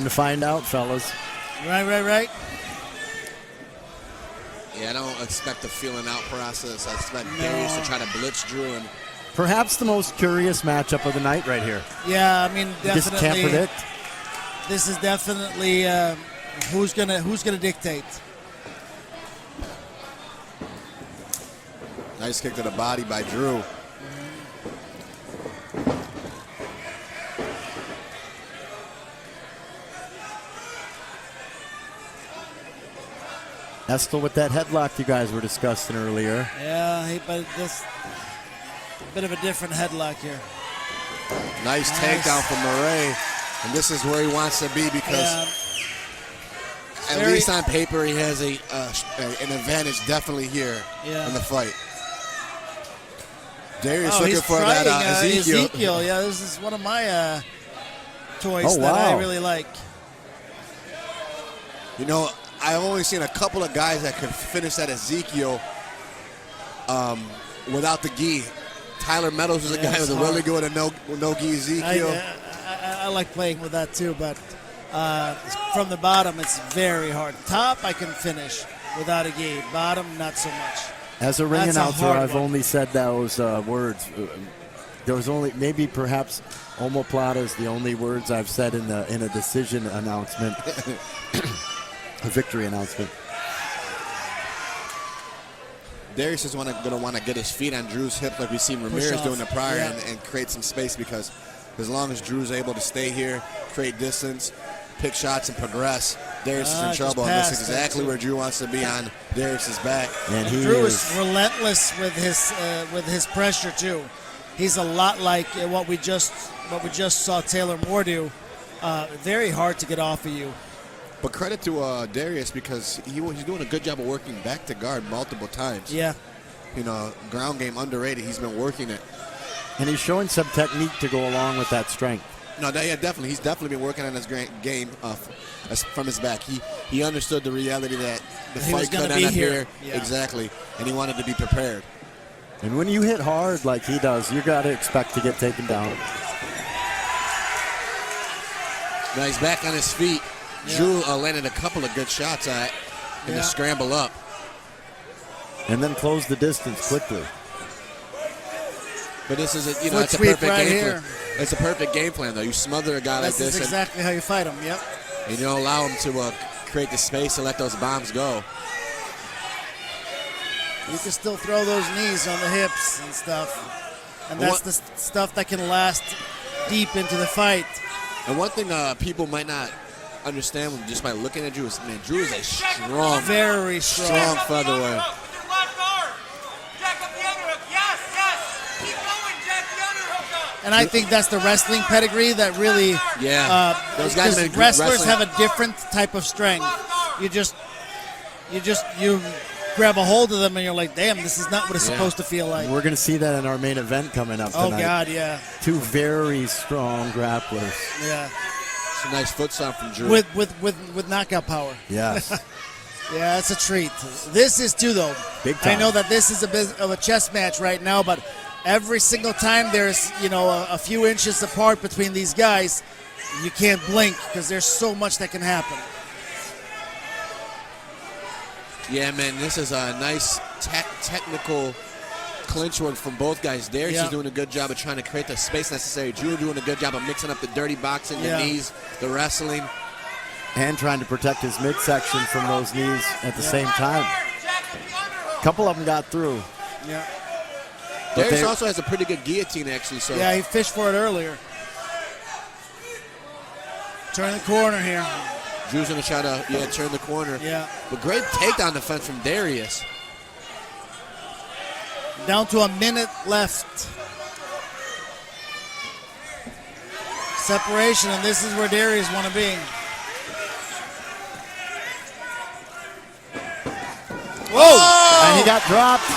to find out, fellas. Right. Yeah, I don't expect a feeling out process. I expect Darius to try to blitz Drew. And perhaps the most curious matchup of the night right here. Yeah, I mean, definitely. Just can't predict. This is definitely who's gonna dictate. Nice kick to the body by Drew. Estelle with that headlock you guys were discussing earlier. Yeah, but this bit of a different headlock here. Nice takedown from Morais. And this is where he wants to be because at least on paper he has an advantage definitely here in the fight. Darius looking for that Ezekiel. Yeah, this is one of my toys that I really like. You know, I've only seen a couple of guys that could finish that Ezekiel without the gi. Tyler Meadows is a guy with a really good no gi Ezekiel. I like playing with that too, but from the bottom it's very hard. Top I can finish without a gi. Bottom not so much. As a ring announcer, I've only said those words. There was only perhaps omoplata is the only words I've said in a decision announcement. A victory announcement. Darius is going to want to get his feet on Drew's hip like we've seen Ramirez doing the prior and create some space, because as long as Drew's able to stay here, create distance, pick shots, and progress, Darius is in trouble. And that's exactly where Drew wants to be, on Darius's back. And Drew is relentless with his pressure too. He's a lot like what we just saw Taylor Moore do. Very hard to get off of you. But credit to Darius, because he's doing a good job of working back to guard multiple times. Yeah. You know, ground game underrated. He's been working it. And he's showing some technique to go along with that strength. No, yeah, definitely. He's definitely been working on his game from his back. He understood the reality that the fight could end up here. Yeah. Exactly. And he wanted to be prepared. And when you hit hard like he does, you got to expect to get taken down. Now he's back on his feet. Yeah. Drew landed a couple of good shots in the scramble up. And then close the distance quickly. But this is it's a perfect game plan. It's a perfect game plan, though. You smother a guy like this. That's exactly how you fight him, yep. And you don't allow him to create the space and let those bombs go. You can still throw those knees on the hips and stuff. And that's the stuff that can last deep into the fight. And one thing people might not understand just by looking at Drew is, man, Drew is a strong, very strong featherweight. And I think that's the wrestling pedigree that really, those guys wrestlers have a different type of strength. You grab a hold of them and you're like, damn, this is not what it's supposed to feel like. We're going to see that in our main event coming up tonight. Oh God, yeah. Two very strong grapplers. Yeah. It's a nice foot stomp from Drew. With knockout power. Yes. Yeah, it's a treat. This is too, though. Big time. I know that this is a bit of a chess match right now, but every single time there's a few inches apart between these guys, you can't blink because there's so much that can happen. Yeah, man, this is a nice technical clinch work from both guys. Darius is doing a good job of trying to create the space necessary. Drew doing a good job of mixing up the dirty boxing, the knees, the wrestling. And trying to protect his midsection from those knees at the same time. A couple of them got through. Yeah. Darius also has a pretty good guillotine, actually. So yeah, he fished for it earlier. Turn the corner here. Drew's going to try to turn the corner. Yeah. But great takedown defense from Darius. Down to a minute left. Separation, and this is where Darius want to be. Whoa! And he got dropped.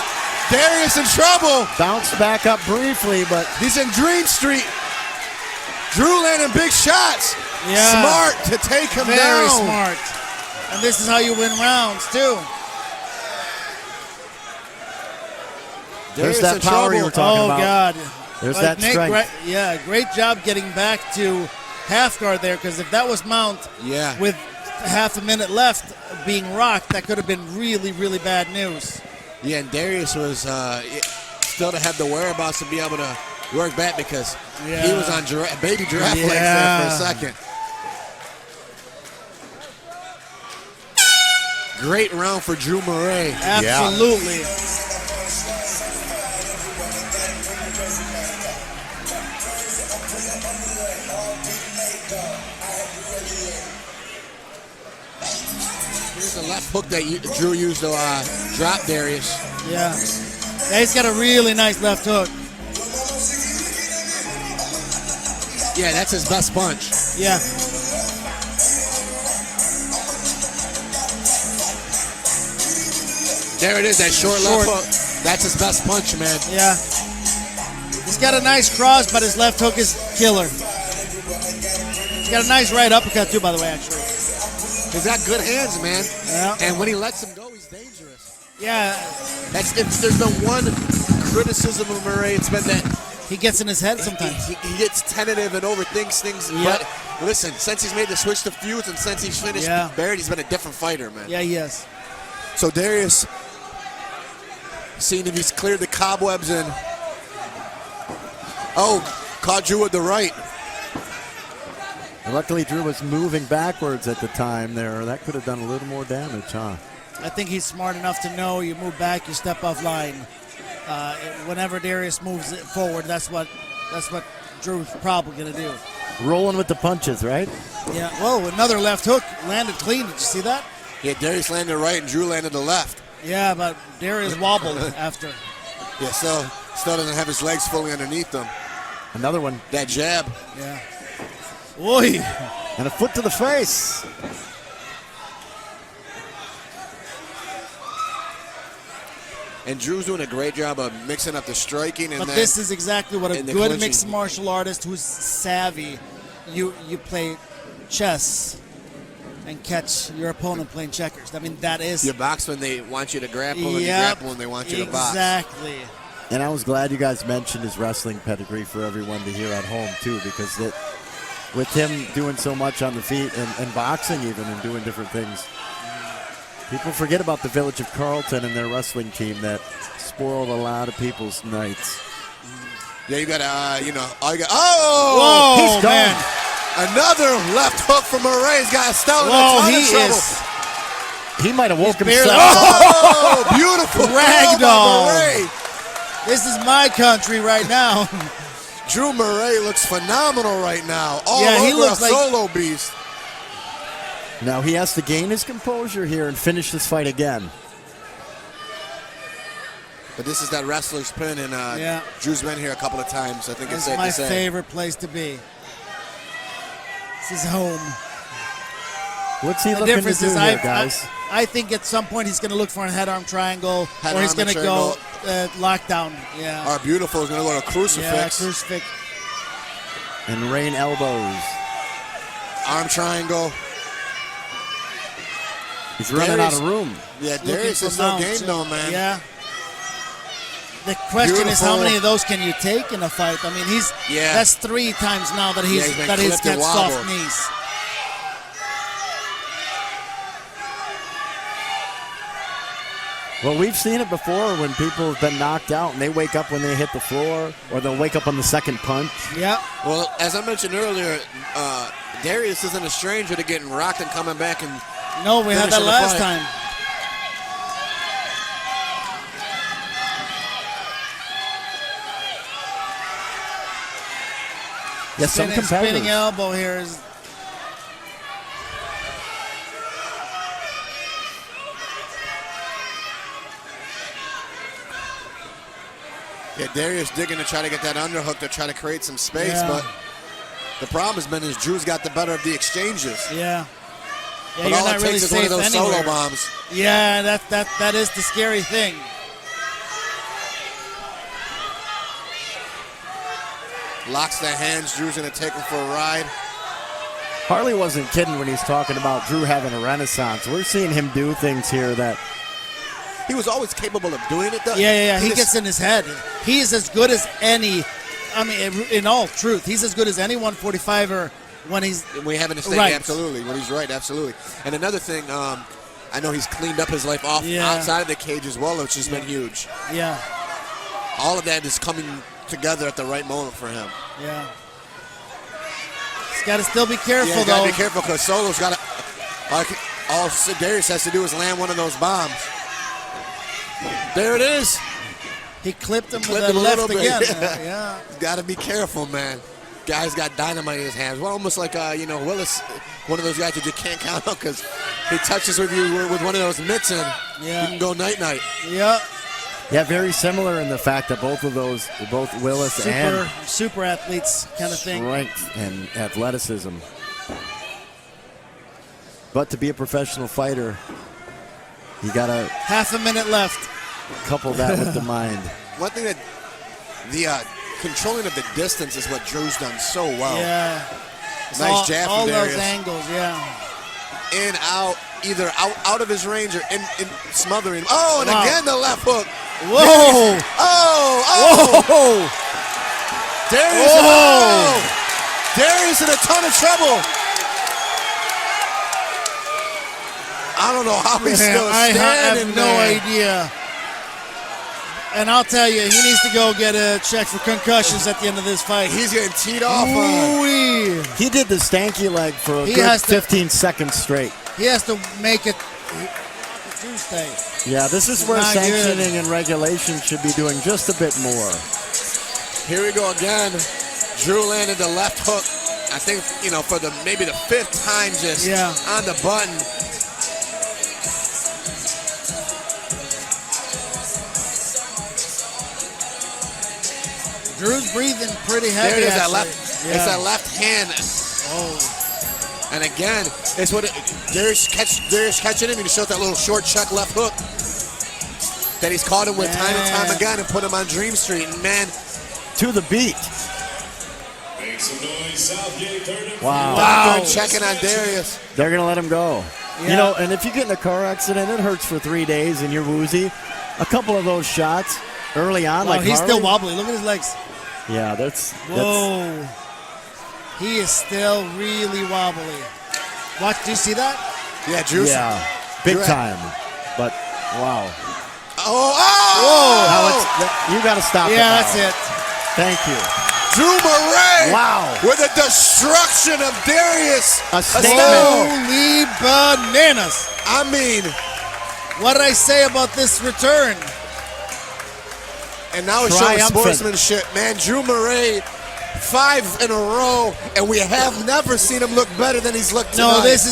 Darius in trouble. Bounced back up briefly, but he's in Dream Street. Drew landing big shots. Yeah. Smart to take him down. Very smart. And this is how you win rounds, too. There's that power you were talking about. Oh, God. There's that strength. Great job getting back to half guard there, because if that was Mount Yeah. with half a minute left being rocked, that could have been really, really bad news. Yeah, and Darius was still to have the whereabouts to be able to work back because he was on baby giraffe legs there for a second. Great round for Drew Morais. Absolutely. Here's the left hook that Drew used to drop Darius. Yeah. Yeah, he's got a really nice left hook. Yeah, that's his best punch. Yeah. There it is, that short left hook. That's his best punch, man. Yeah. He's got a nice cross, but his left hook is killer. He's got a nice right uppercut, too, by the way, actually. He's got good hands, man. Yeah. And when he lets him go, he's dangerous. Yeah. If there's been one criticism of Morais, it's been that he gets in his head sometimes. He gets tentative and overthinks things. Yep. But listen, since he's made the switch to feuds and since he's finished Barrett, he's been a different fighter, man. Yeah, he is. So Darius, seeing if he's cleared the cobwebs and caught Drew with the right. And luckily, Drew was moving backwards at the time there. That could have done a little more damage, huh? I think he's smart enough to know you move back, you step off line. Whenever Darius moves it forward, that's what Drew's probably going to do. Rolling with the punches, right? Yeah. Whoa, another left hook landed clean. Did you see that? Yeah, Darius landed right and Drew landed the left. Yeah, but Darius wobbled after. Yeah, still doesn't have his legs fully underneath him. Another one. That jab. Yeah. Oy. And a foot to the face. And Drew's doing a great job of mixing up the striking. But this is exactly what a good clinching. mixed martial artist who's savvy. You play chess and catch your opponent playing checkers. I mean, that is. You box when they want you to grapple, and you grapple when they want you to box. Exactly. And I was glad you guys mentioned his wrestling pedigree for everyone to hear at home, too, because with him doing so much on the feet and boxing even and doing different things, people forget about the village of Carlton and their wrestling team that spoiled a lot of people's nights. Yeah, you got to, Whoa, he's gone. man. Another left hook from Morais. He's got Estelle in Whoa, a ton he of trouble. is. He might have woke barely- himself. Oh, beautiful Ragdoll. Morais. This is my country right now. Drew Morais looks phenomenal right now. All Yeah, he over looks a like- solo beast. Now he has to gain his composure here and finish this fight again. But this is that wrestler's pin, and Drew's been here a couple of times. I think This it's is safe my to say. favorite place to be. This is home. What's he The looking to difference do is here, guys? I think at some point he's going to look for a head-arm triangle, Head or he's arm going to triangle. go lockdown. Yeah. Our beautiful is going to go to Yeah, crucifix. crucifix. And rain elbows. Arm triangle. He's running out of room. Yeah, Looking Darius for is no mounts, game though, man. Yeah. The question is, how Beautiful. many of those can you take in a fight? I mean, that's 3 times now that he's been got clipped and soft wobbled. knees. Well, we've seen it before when people have been knocked out and they wake up when they hit the floor, or they'll wake up on the second punch. Yeah. Well, as I mentioned earlier, Darius isn't a stranger to getting rocked and coming back and No, we had that finishing the last fight. time. Yeah, some Spinning competitors. elbow here is. Yeah, Darius digging to try to get that underhook to try to create some space, Yeah. but the problem has been is Drew's got the better of the exchanges. Yeah. Yeah, But you're all not it really takes is one safe of those anywhere. solo bombs. Yeah, that is the scary thing. Locks the hands. Drew's going to take him for a ride. Harley wasn't kidding when he's talking about Drew having a renaissance. We're seeing him do things here that He was always capable of doing it, though. Yeah. He just- gets in his head. He is as good as any. I mean, in all truth, he's as good as any 145er when he's we have a mistake, right. absolutely. When he's right, absolutely. And another thing, I know he's cleaned up his life outside of the cage as well, which has been huge. Yeah. All of that is coming together at the right moment for him. Yeah. He's got to still be careful, though. though. Be careful because Solo's got to. All Darius has to do is land one of those bombs. There it is. He clipped him with Clipped a him left little again. bit. Yeah. Got to be careful, man. Guy's got dynamite in his hands. Well, almost like Willis, one of those guys that you can't count out because he touches with you with one of those mitts and you can go night-night. Yeah. Yeah, very similar in the fact that both Willis and super athletes kind of thing. Strength and athleticism. But to be a professional fighter, you got to half a minute left. Couple that with the mind. One thing that the controlling of the distance is what Drew's done so well. Yeah. Nice jab from Darius. All those angles, yeah. In, out, either out of his range or in smothering. Oh, and again the left hook. Whoa! Whoa! Darius in a ton of trouble. I don't know how he's still standing. I have no idea. And I'll tell you, he needs to go get a check for concussions at the end of this fight. He's getting teed off. He did the stanky leg for a good 15 seconds straight. He has to make it Tuesday. Yeah, this is where sanctioning and regulation should be doing just a bit more. Here we go again. Drew landed the left hook. I think, for maybe the 5th time just on the button. Drew's breathing pretty heavy. There it is, that left. Yeah. It's that left hand. Oh. And again, it's what Darius catching him. He just showed that little short chuck left hook that he's caught him with time and time again and put him on Dream Street. And man, to the beat. Wow. Good checking on Darius. They're gonna let him go. Yeah. And if you get in a car accident, it hurts for 3 days and you're woozy. A couple of those shots early on, he's still wobbly. Look at his legs. Yeah, that's. Whoa. He is still really wobbly. What? Do you see that? Yeah, Drew. Yeah, big time. But wow. Whoa! You got to stop. Yeah, that's it. Thank you. Drew Morais. Wow. With a destruction of Darius. A statement. Holy bananas. I mean, what did I say about this return? And now it's showing sportsmanship, man. Drew Morais, 5 in a row, and we have never seen him look better than he's looked tonight. No, this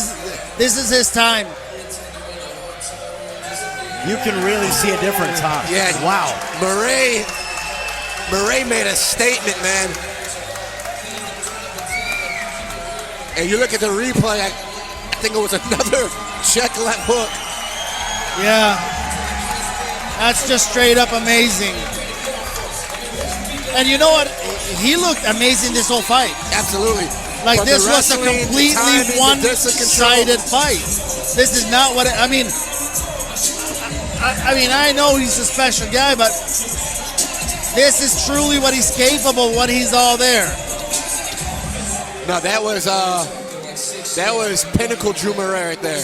is his time. You can really see a difference, huh? Yeah. Wow. Morais made a statement, man. And you look at the replay, I think it was another check left hook. Yeah. That's just straight up amazing. And you know what? He looked amazing this whole fight. Absolutely. Like this was a completely one-sided fight. This is not what I mean. I know he's a special guy, but this is truly what he's capable when he's all there. No, that was pinnacle Drew Morais right there.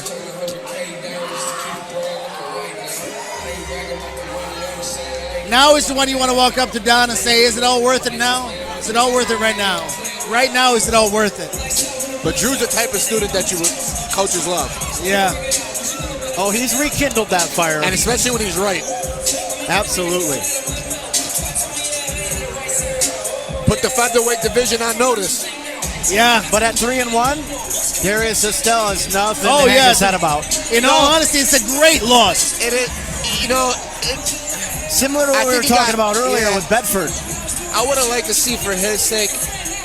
Now is the one you want to walk up to Don and say, is it all worth it now? Is it all worth it right now? Right now, is it all worth it? But Drew's the type of student that coaches love. Yeah. Oh, he's rekindled that fire. And especially when he's right. Absolutely. Put the featherweight division on notice. Yeah. But at 3-1, Darius Estelle is nothing to hang his head about. In all honesty, it's a great loss. It is, similar to what we were talking about earlier with Bedford. I would have liked to see, for his sake,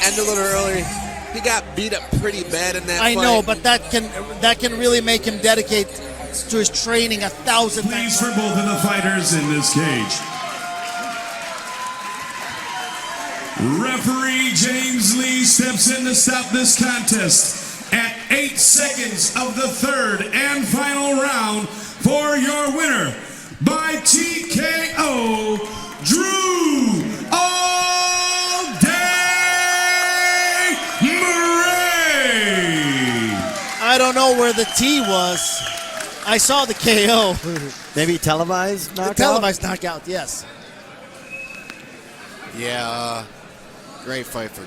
end a little earlier. He got beat up pretty bad in that fight. I know, but that can really make him dedicate to his training 1,000 times. Please, for both of the fighters in this cage. Referee James Lee steps in to stop this contest at 8 seconds of the 3rd and final round for your winner by TKO, Drew All Day Morais. don't know where the T was. I saw the KO. Maybe televised knockout? Televised knockout, yes. Yeah, great fight for